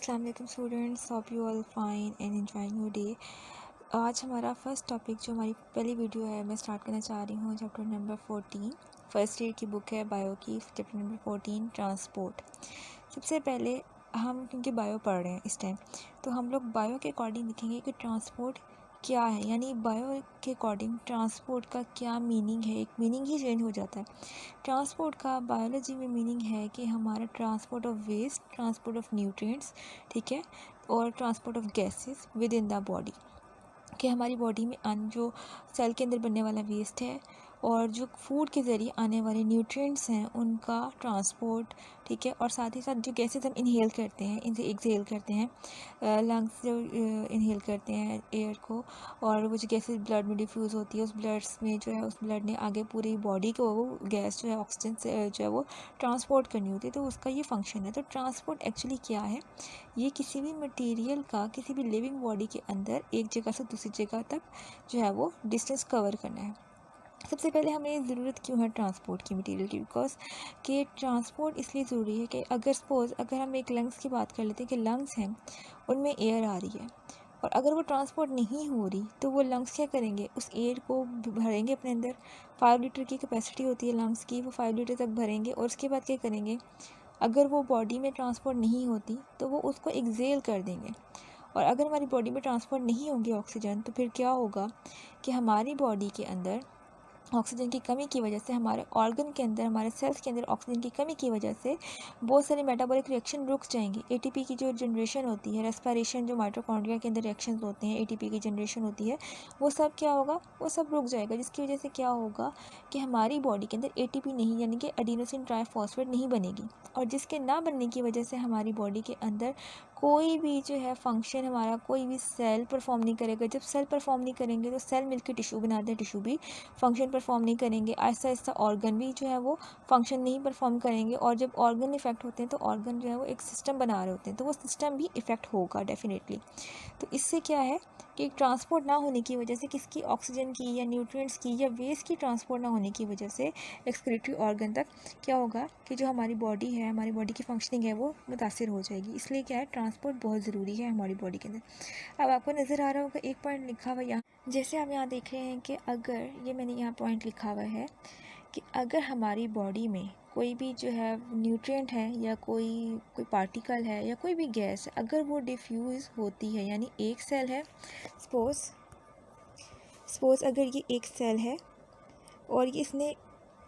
अस्सलाम वालेकुम students, hope you all fine and enjoying your day. आज हमारा फर्स्ट टॉपिक जो हमारी पहली वीडियो है मैं स्टार्ट करना चाह रही हूँ चैप्टर नंबर 14 फर्स्ट ईयर की बुक है बायो की, चैप्टर नंबर 14 ट्रांसपोर्ट। सबसे पहले हम क्योंकि बायो पढ़ रहे हैं इस टाइम, तो हम लोग बायो के अकॉर्डिंग लिखेंगे कि ट्रांसपोर्ट क्या है, यानी बायो के अकॉर्डिंग ट्रांसपोर्ट का क्या मीनिंग है। एक मीनिंग ही चेंज हो जाता है। ट्रांसपोर्ट का बायोलॉजी में मीनिंग है कि हमारा transport of waste, transport of nutrients, ठीक है, और transport of gases within the body, कि हमारी बॉडी में जो सेल के अंदर बनने वाला वेस्ट है और जो फूड के ज़रिए आने वाले न्यूट्रिएंट्स हैं उनका ट्रांसपोर्ट, ठीक है, और साथ ही साथ जो गैसेस हम इनहेल करते हैं, इनसे एक्सहेल करते हैं, लंग्स जो इनहेल करते हैं एयर को, और वो जो गैसेस ब्लड में डिफ्यूज़ होती है, उस ब्लड्स में जो है उस ब्लड ने आगे पूरी बॉडी को वो गैस जो है ऑक्सीजन से जो है वो ट्रांसपोर्ट करनी होती है, तो उसका ये फंक्शन है। तो ट्रांसपोर्ट एक्चुअली क्या है, ये किसी भी मटेरियल का किसी भी लिविंग बॉडी के अंदर एक जगह से दूसरी जगह तक जो है वो डिस्टेंस कवर करना है। सबसे पहले हमें ज़रूरत क्यों है ट्रांसपोर्ट की मटेरियल की, बिकॉज कि ट्रांसपोर्ट इसलिए ज़रूरी है कि अगर हम एक लंग्स की बात कर लेते हैं कि लंग्स हैं, उनमें एयर आ रही है और अगर वो ट्रांसपोर्ट नहीं हो रही तो वो लंग्स क्या करेंगे, उस एयर को भरेंगे अपने अंदर। 5 लीटर की कैपेसिटी होती है लंग्स की, वो 5 लीटर तक भरेंगे और उसके बाद क्या करेंगे, अगर वो बॉडी में ट्रांसपोर्ट नहीं होती तो वो उसको एक्सहेल कर देंगे। और अगर हमारी बॉडी में ट्रांसपोर्ट नहीं होगी ऑक्सीजन, तो फिर क्या होगा कि हमारी बॉडी के अंदर ऑक्सीजन की कमी की वजह से, हमारे ऑर्गन के अंदर, हमारे सेल्स के अंदर ऑक्सीजन की कमी की वजह से बहुत सारे मेटाबॉलिक रिएक्शन रुक जाएंगे। एटीपी की जो जनरेशन होती है, रेस्पिरेशन, जो माइटोकॉन्ड्रिया के अंदर रिएक्शन होते हैं, एटीपी की जनरेशन होती है, वो सब क्या होगा, वो सब रुक जाएगा, जिसकी वजह से क्या होगा कि हमारी बॉडी के अंदर एटीपी नहीं, यानी कि एडिनोसिन ट्राइफॉस्फेट नहीं बनेगी, और जिसके ना बनने की वजह से हमारी बॉडी के अंदर कोई भी जो है फंक्शन, हमारा कोई भी सेल परफॉर्म नहीं करेगा। जब सेल परफॉर्म नहीं करेंगे तो सेल मिलकर टिश्यू बनाते हैं, टिश्यू भी फंक्शन परफॉर्म नहीं करेंगे, आहिस्ता आहिस्ता ऑर्गन भी जो है वो फंक्शन नहीं परफॉर्म करेंगे, और जब ऑर्गन इफेक्ट होते हैं तो ऑर्गन जो है वो एक सिस्टम बना रहे होते हैं, तो वो सिस्टम भी इफेक्ट होगा डेफिनेटली। तो इससे क्या है कि ट्रांसपोर्ट ना होने की वजह से, किसकी, ऑक्सीजन की या न्यूट्रिएंट्स की या वेस्ट की ट्रांसपोर्ट ना होने की वजह से एक्सक्रीटरी ऑर्गन तक क्या होगा कि जो हमारी बॉडी है, हमारी बॉडी की फंक्शनिंग है वो मुतासिर हो जाएगी। इसलिए क्या है, ट्रांसपोर्ट बहुत ज़रूरी है हमारी बॉडी के अंदर। अब आपको नज़र आ रहा होगा एक पॉइंट लिखा हुआ यहाँ, जैसे आप यहाँ देख रहे हैं कि अगर ये मैंने यहाँ पॉइंट लिखा हुआ है कि अगर हमारी बॉडी में कोई भी जो है न्यूट्रिएंट है या कोई पार्टिकल है या कोई भी गैस है, अगर वो डिफ्यूज़ होती है, यानी एक सेल है, सपोज़ अगर ये एक सेल है और ये इसने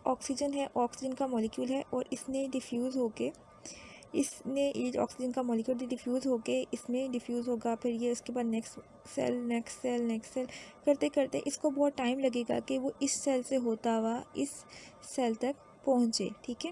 ऑक्सीजन है, ऑक्सीजन का मॉलिक्यूल है, और इसने डिफ्यूज़ होके, इसने ये ऑक्सीजन का मॉलिक्यूल डिफ्यूज़ होके इसमें डिफ्यूज़ होगा, फिर ये उसके बाद next cell, next cell, next cell करते करते इसको बहुत टाइम लगेगा कि वो इस सेल से होता हुआ इस सेल तक पहुँचे, ठीक है।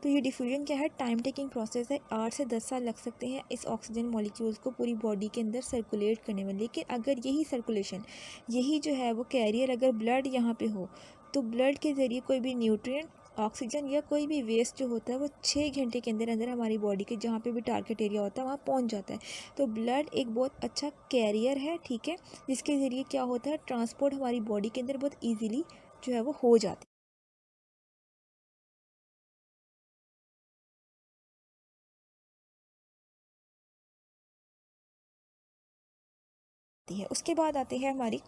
तो ये डिफ्यूजन क्या है, टाइम टेकिंग प्रोसेस है, 8 से 10 साल लग सकते हैं इस ऑक्सीजन मॉलिक्यूल्स को पूरी बॉडी के अंदर सर्कुलेट करने में। लेकिन अगर यही सर्कुलेशन, यही जो है वो कैरियर, अगर ब्लड यहाँ पे हो, तो ब्लड के ज़रिए कोई भी न्यूट्रिएंट, ऑक्सीजन या कोई भी वेस्ट जो होता है वो 6 घंटे के अंदर अंदर हमारी बॉडी के जहाँ पे भी टारगेट एरिया होता है वहाँ पहुँच जाता है। तो ब्लड एक बहुत अच्छा कैरियर है, ठीक है, जिसके ज़रिए क्या होता है, ट्रांसपोर्ट हमारी बॉडी के अंदर बहुत ईजीली जो है वो हो जाती है। उसके बाद आते हैं हमारी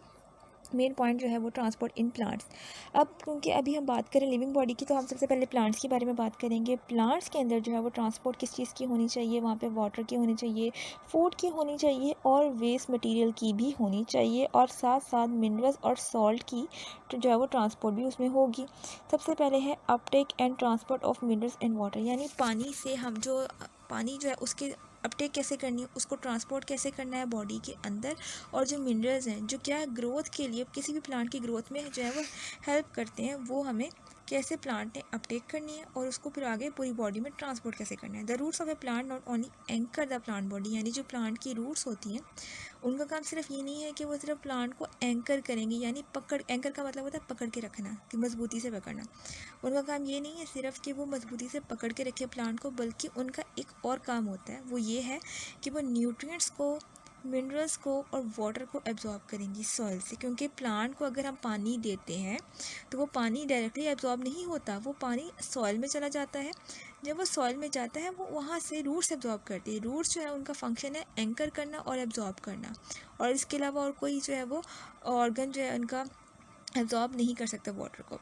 मेन पॉइंट जो है वो ट्रांसपोर्ट इन प्लांट्स। अब क्योंकि अभी हम बात करें लिविंग बॉडी की, तो हम सबसे पहले प्लांट्स के बारे में बात करेंगे। प्लांट्स के अंदर जो है वो ट्रांसपोर्ट किस चीज़ की होनी चाहिए, वहाँ पे वाटर की होनी चाहिए, फूड की होनी चाहिए, और वेस्ट मटेरियल की भी होनी चाहिए, और साथ साथ मिनरल्स और सॉल्ट की जो है वो ट्रांसपोर्ट भी उसमें होगी। सबसे पहले है Uptake and transport of minerals and water, यानी पानी से हम जो पानी जो है उसके अपटेक कैसे करनी है, उसको ट्रांसपोर्ट कैसे करना है बॉडी के अंदर, और जो मिनरल्स हैं जो क्या है ग्रोथ के लिए, किसी भी प्लांट की ग्रोथ में जो है वो हेल्प करते हैं, वो हमें कैसे प्लांट ने अपटेक करनी है और उसको फिर आगे पूरी बॉडी में ट्रांसपोर्ट कैसे करना है। The roots of a plant not only anchor the plant body, यानी जो प्लांट की रूट्स होती हैं उनका काम सिर्फ ये नहीं है कि वो सिर्फ प्लांट को एंकर करेंगी, यानी पकड़, एंकर का मतलब होता है पकड़ के रखना, कि मजबूती से पकड़ना। उनका काम ये नहीं है सिर्फ कि वो मजबूती से पकड़ के रखे प्लांट को, बल्कि उनका एक और काम होता है, वो ये है कि वो न्यूट्रिएंट्स को मिनरल्स को और वाटर को एब्जॉर्ब करेंगी सॉइल से, क्योंकि प्लांट को अगर हम पानी देते हैं तो वो पानी डायरेक्टली एब्जॉर्ब नहीं होता, वो पानी सॉइल में चला जाता है। जब वो सॉइल में जाता है वो वहाँ से रूट्स एब्जॉर्ब करती है। रूट्स जो है उनका फंक्शन है एंकर करना और एब्जॉर्ब करना, और इसके अलावा और कोई जो है वो ऑर्गन जो है उनका एब्जॉर्ब नहीं कर सकता वाटर को।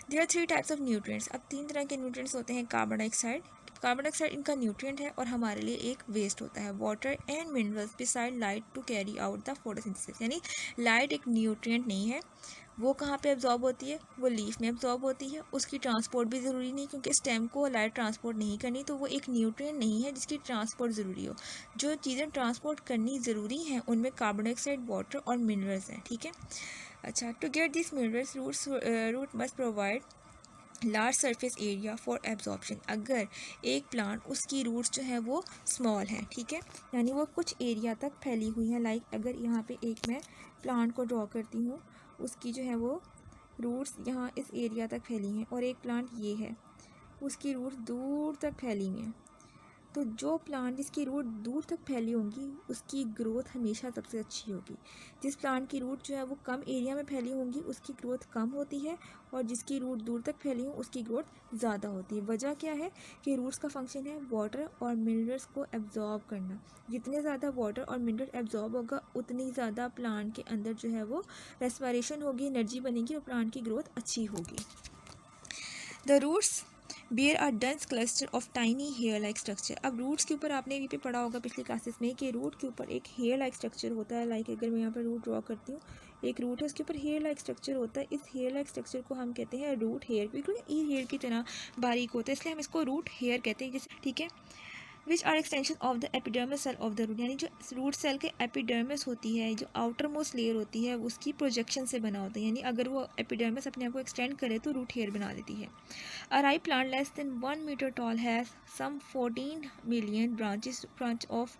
There are 3 types of nutrients. अब 3 तरह के न्यूट्रिएंट्स होते हैं। कार्बन डाइऑक्साइड इनका न्यूट्रिएंट है और हमारे लिए एक वेस्ट होता है। Water and minerals beside light to carry out the photosynthesis, यानी लाइट एक न्यूट्रिएंट नहीं है। वो कहाँ पे एब्जॉर्ब होती है? वो लीफ में एब्जॉर्ब होती है। उसकी ट्रांसपोर्ट भी ज़रूरी नहीं, क्योंकि स्टेम को लाइट ट्रांसपोर्ट नहीं करनी, तो वो एक न्यूट्रिएंट नहीं है जिसकी ट्रांसपोर्ट ज़रूरी हो। जो चीज़ें ट्रांसपोर्ट करनी ज़रूरी हैं उनमें कार्बन डाइऑक्साइड, वाटर और मिनरल्स हैं, ठीक है। अच्छा, to get this minerals root must provide large surface area for absorption. अगर एक प्लांट उसकी रूट्स जो है वो स्मॉल हैं, ठीक है, यानी वो कुछ एरिया तक फैली हुई हैं। लाइक अगर यहाँ पे एक मैं प्लांट को ड्रॉ करती हूँ, उसकी जो है वो रूट्स यहाँ इस एरिया तक फैली हैं, और एक प्लांट ये है, उसकी रूट्स दूर तक फैली हुई हैं। तो जो प्लांट जिसकी रूट दूर तक फैली होंगी उसकी ग्रोथ हमेशा सबसे अच्छी होगी। जिस प्लांट की रूट जो है वो कम एरिया में फैली होंगी उसकी ग्रोथ कम होती है, और जिसकी रूट दूर तक फैली हो उसकी ग्रोथ ज़्यादा होती है। वजह क्या है कि रूट्स का फंक्शन है वाटर और मिनरल्स को एब्जॉर्ब करना। जितने ज़्यादा वाटर और मिनरल एब्जॉर्ब होगा उतनी ज़्यादा प्लांट के अंदर जो है वो रेस्पिरेशन होगी, एनर्जी बनेगी और प्लांट की ग्रोथ अच्छी होगी। The roots bear are dense cluster of tiny hair like structure. अब रूट्स के ऊपर आपने भी पढ़ा होगा पिछली क्लासेस में कि रूट के ऊपर एक हेयर लाइक स्ट्रक्चर होता है। लाइक अगर मैं यहाँ पर रूट ड्रॉ करती हूँ, एक रूट है, उसके ऊपर हेयर लाइक स्ट्रक्चर होता है। इस हेयर लाइक स्ट्रक्चर को हम कहते हैं रूट हेयर, बिल्कुल ये हेयर की तरह बारीक होता है, इसलिए हम इसको रूट हेयर कहते हैं, जैसे, ठीक है। Which are extension of the epidermis cell of the root, यानी जो रूट सेल के एपिडर्मिस होती है, जो आउटर मोस्ट लेयर होती है, उसकी प्रोजेक्शन से बना होता है। यानी अगर वो एपिडर्मिस अपने आप को एक्सटेंड करे तो रूट हेयर बना देती है। A ripe plant less than 1 meter tall has some 14 million branch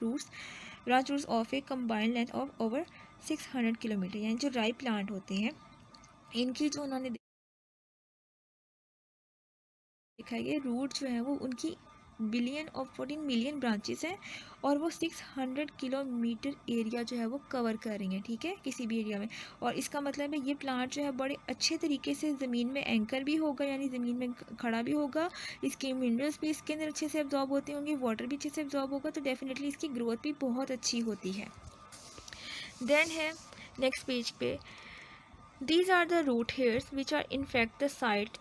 roots of a combined length of over 600 kilometre. यानी जो राइप प्लांट होते हैं इनकी जो उन्होंने देखा है, ये रूट जो है वो उनकी बिलियन और 14 मिलियन ब्रांचेस हैं, और वो 600 किलोमीटर एरिया जो है वो कवर कर रही हैं, ठीक है, किसी भी एरिया में। और इसका मतलब है ये प्लांट जो है बड़े अच्छे तरीके से ज़मीन में एंकर भी होगा, यानी ज़मीन में खड़ा भी होगा। इसके मिनरल्स भी इसके अंदर अच्छे से एब्जॉर्ब होते होंगे, वाटर भी अच्छे से एब्जॉर्ब होगा, तो डेफिनेटली इसकी ग्रोथ भी बहुत अच्छी होती है। देन है नेक्स्ट पेज पे, these are the root hairs which are in fact the site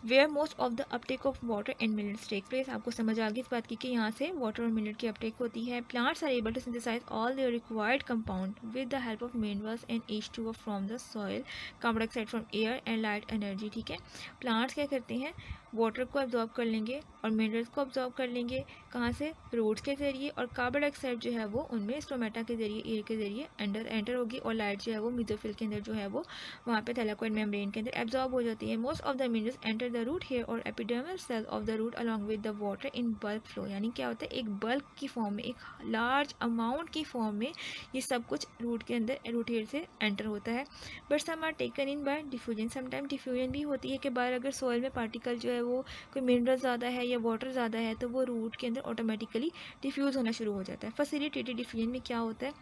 where most of the uptake of water and minerals take place. आपको समझ आ गई इस बात की कि यहाँ से वाटर और मिनरल की अपटेक होती है। Plants are able to synthesise all their required compound with the help of minerals and H2O from the soil, carbon dioxide from air and light energy, ठीक है। प्लांट्स क्या करते हैं, वाटर को एब्जॉर्ब कर लेंगे और मिनरल्स को एब्जॉर्ब कर लेंगे, कहाँ से, रूट्स के जरिए, और कार्बन डाइऑक्साइड जो है वो उनमें स्टोमेटा के जरिए, एयर के जरिए एंटर होगी, और लाइट जो है वो मेसोफिल के अंदर जो है वो वहाँ पे थैलाकोइड मेम्ब्रेन के अंदर एब्जॉर्ब हो जाती है। Most of the minerals enter the root hair और epidermal cell of the root along with the water in bulk flow. यानी क्या होता है, एक बल्क की फॉर्म में, एक लार्ज अमाउंट की फॉर्म में ये सब कुछ रूट के अंदर, रूट हेयर से एंटर होता है। But some are taken in by diffusion. Sometime diffusion भी होती है कि बार अगर सॉइल में पार्टिकल जो है वो कोई मिनरल ज़्यादा है या वाटर ज़्यादा है तो वो रूट के अंदर ऑटोमेटिकली डिफ्यूज़ होना शुरू हो जाता है। फैसिलिटेटेड डिफ्यूजन में क्या होता है,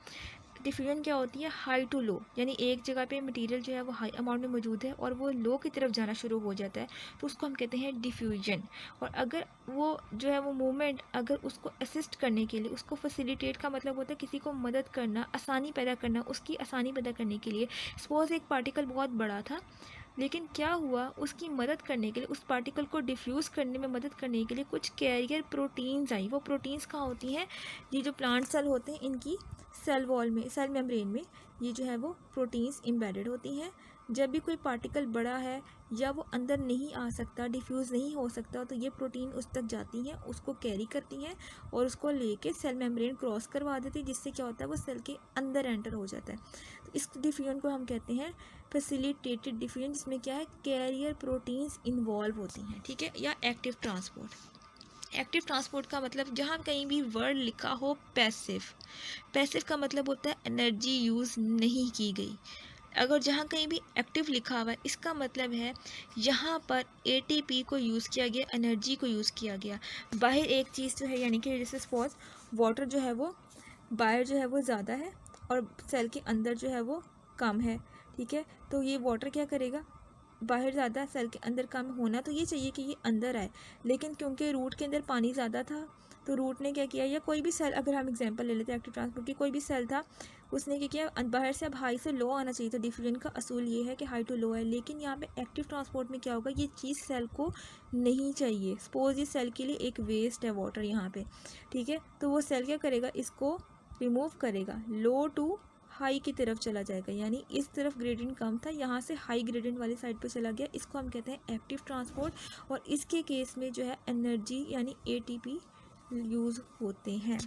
डिफ्यूजन क्या होती है, हाई टू लो, यानी एक जगह पे मटेरियल जो है वो हाई अमाउंट में मौजूद है और वो लो की तरफ जाना शुरू हो जाता है, तो उसको हम कहते हैं डिफ्यूजन। और अगर वो जो है वो मूवमेंट, अगर उसको असिस्ट करने के लिए, उसको फैसिलिटेट का मतलब होता है किसी को मदद करना, आसानी पैदा करना, उसकी आसानी पैदा करने के लिए, सपोज एक पार्टिकल बहुत बड़ा था, लेकिन क्या हुआ, उसकी मदद करने के लिए, उस पार्टिकल को डिफ्यूज़ करने में मदद करने के लिए कुछ कैरियर प्रोटीन्स आई। वो प्रोटीन्स कहाँ होती हैं, ये जो प्लांट सेल होते हैं इनकी सेल वॉल में, सेल मेम्ब्रेन में ये जो है वो प्रोटीन्स एम्बेडेड होती हैं। जब भी कोई पार्टिकल बड़ा है या वो अंदर नहीं आ सकता, डिफ्यूज़ नहीं हो सकता, तो ये प्रोटीन उस तक जाती हैं, उसको कैरी करती हैं और उसको लेके सेल मेम्ब्रेन क्रॉस करवा देती है, जिससे क्या होता है वो सेल के अंदर एंटर हो जाता है। तो इस डिफ्यूजन को हम कहते हैं फैसिलिटेटेड डिफ्यूजन, जिसमें क्या है, कैरियर प्रोटीन्स इन्वॉल्व होती हैं, ठीक है, या एक्टिव ट्रांसपोर्ट। एक्टिव ट्रांसपोर्ट का मतलब जहाँ कहीं भी वर्ड लिखा हो पैसिव, पैसिव का मतलब होता है एनर्जी यूज़ नहीं की गई। अगर जहाँ कहीं भी एक्टिव लिखा हुआ है इसका मतलब है यहाँ पर ATP को यूज़ किया गया, एनर्जी को यूज़ किया गया। बाहर एक चीज़ जो है, यानी कि जैसे सपोज वाटर जो है वो बाहर जो है वो ज़्यादा है और सेल के अंदर जो है वो कम है, ठीक है। तो ये वाटर क्या करेगा, बाहर ज़्यादा, सेल के अंदर कम होना तो ये चाहिए कि ये अंदर आए, लेकिन क्योंकि रूट के अंदर पानी ज़्यादा था तो रूट ने क्या किया, या कोई भी सेल, अगर हम एग्जांपल ले लेते हैं एक्टिव ट्रांसपोर्ट की, कोई भी सेल था उसने क्या किया, बाहर से अब हाई से लो आना चाहिए था। डिफ्यूजन का असूल ये है कि हाई टू लो है, लेकिन यहाँ पे एक्टिव ट्रांसपोर्ट में क्या होगा, ये चीज़ सेल को नहीं चाहिए। सपोज ये सेल के लिए एक वेस्ट है वाटर यहाँ पे, ठीक है, तो वो सेल क्या करेगा, इसको रिमूव करेगा, लो टू हाई की तरफ चला जाएगा, यानी इस तरफ ग्रेडियंट कम था, यहाँ से हाई ग्रेडियंट वाली साइड पे चला गया। इसको हम कहते हैं एक्टिव ट्रांसपोर्ट। और इसके केस में जो है एनर्जी यानी ATP यूज़ होते हैं।